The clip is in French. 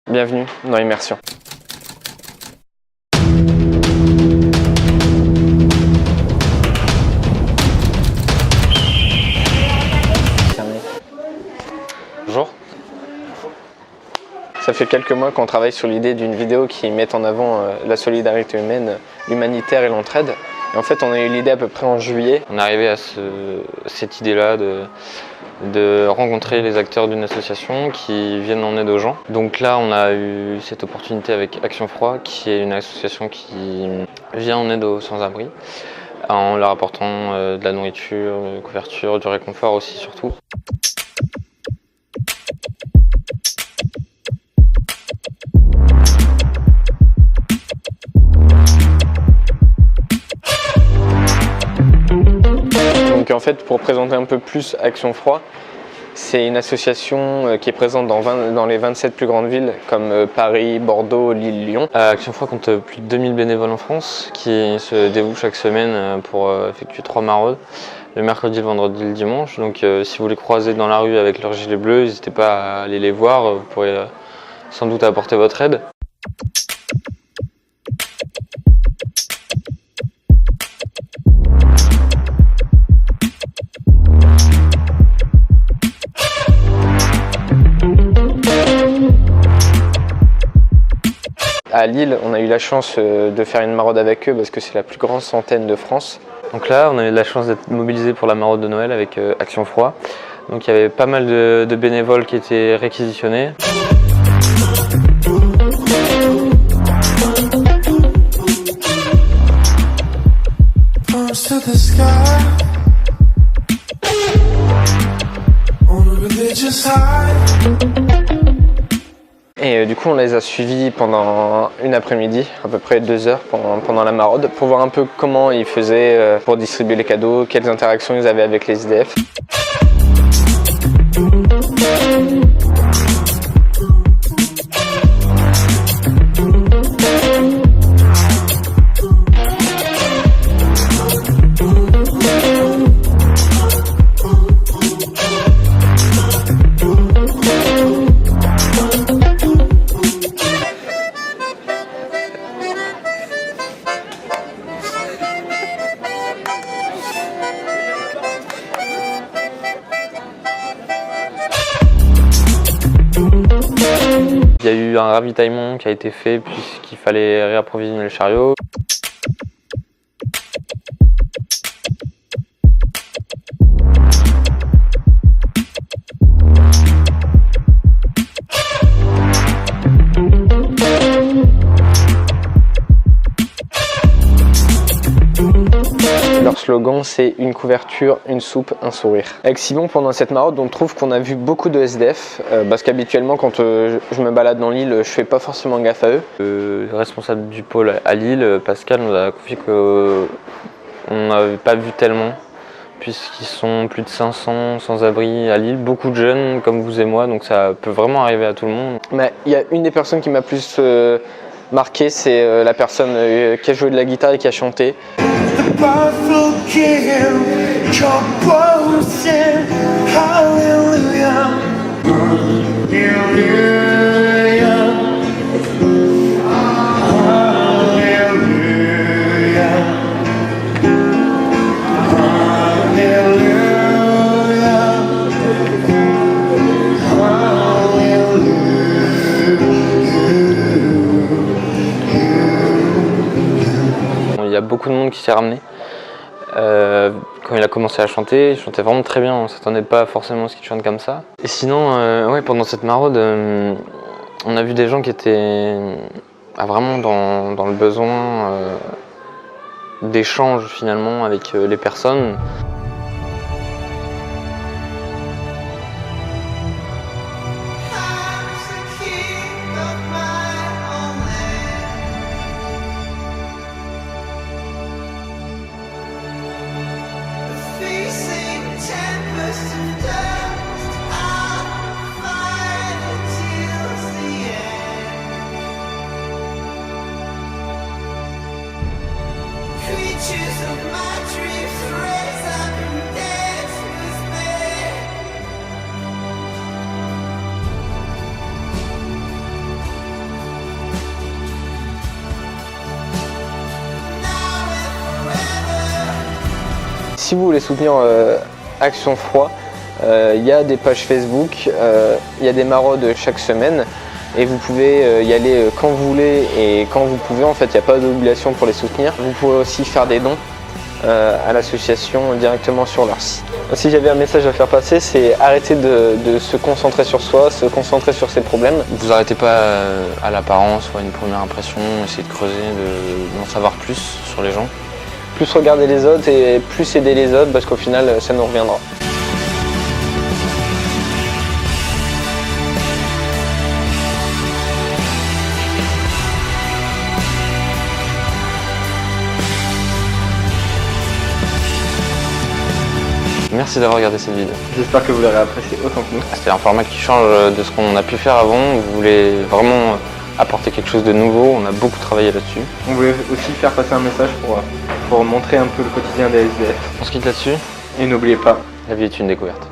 Bienvenue dans Immersion. Bonjour. Ça fait quelques mois qu'on travaille sur l'idée d'une vidéo qui met en avant la solidarité humaine, l'humanitaire et l'entraide. Et en fait, on a eu l'idée à peu près en juillet. On est arrivé à cette idée-là de rencontrer les acteurs d'une association qui viennent en aide aux gens. Donc là, on a eu cette opportunité avec Action Froid, qui est une association qui vient en aide aux sans-abri, en leur apportant de la nourriture, de couverture, du réconfort aussi surtout. Donc en fait, pour présenter un peu plus Action Froid, c'est une association qui est présente dans les 27 plus grandes villes comme Paris, Bordeaux, Lille, Lyon. Action Froid compte plus de 2000 bénévoles en France qui se dévouent chaque semaine pour effectuer 3 maraudes, le mercredi, le vendredi et le dimanche. Donc si vous les croisez dans la rue avec leur gilet bleu, n'hésitez pas à aller les voir, vous pourrez sans doute apporter votre aide. À Lille, on a eu la chance de faire une maraude avec eux parce que c'est la plus grande centaine de France. Donc là, on a eu la chance d'être mobilisés pour la maraude de Noël avec Action Froid. Donc il y avait pas mal de bénévoles qui étaient réquisitionnés. Et du coup, on les a suivis pendant une après-midi, à peu près 2 heures pendant la maraude, pour voir un peu comment ils faisaient pour distribuer les cadeaux, quelles interactions ils avaient avec les SDF. Il y a eu un ravitaillement qui a été fait puisqu'il fallait réapprovisionner le chariot. Leur slogan, c'est une couverture, une soupe, un sourire. Avec Simon, pendant cette maraude, on trouve qu'on a vu beaucoup de SDF, parce qu'habituellement, quand je me balade dans Lille, je fais pas forcément gaffe à eux. Le responsable du pôle à Lille, Pascal, nous a confié qu'on n'avait pas vu tellement, puisqu'ils sont plus de 500 sans-abri à Lille, beaucoup de jeunes comme vous et moi, donc ça peut vraiment arriver à tout le monde. Mais il y a une des personnes qui m'a plus marqué, c'est la personne qui a joué de la guitare et qui a chanté. Il y a beaucoup de monde qui s'est ramené. Quand il a commencé à chanter, il chantait vraiment très bien, on ne s'attendait pas forcément à ce qu'il chante comme ça. Et sinon, ouais, pendant cette maraude, on a vu des gens qui étaient vraiment dans le besoin d'échange finalement avec les personnes. Creatures of my dreams raise up si vous voulez soutenir Action Froid, il y a des pages Facebook, il y a des maraudes chaque semaine et vous pouvez y aller quand vous voulez et quand vous pouvez. En fait, il n'y a pas d'obligation pour les soutenir. Vous pouvez aussi faire des dons à l'association directement sur leur site. Si j'avais un message à faire passer, c'est arrêter de se concentrer sur soi, se concentrer sur ses problèmes. Vous arrêtez pas à l'apparence ou à une première impression, essayez de creuser, d'en savoir plus sur les gens. Plus regarder les autres et plus aider les autres parce qu'au final, ça nous reviendra. Merci d'avoir regardé cette vidéo. J'espère que vous l'aurez apprécié autant que nous. C'était un format qui change de ce qu'on a pu faire avant. On voulait vraiment apporter quelque chose de nouveau. On a beaucoup travaillé là-dessus. On voulait aussi faire passer un message pour montrer un peu le quotidien des SDF. On se quitte là-dessus. Et n'oubliez pas, la vie est une découverte.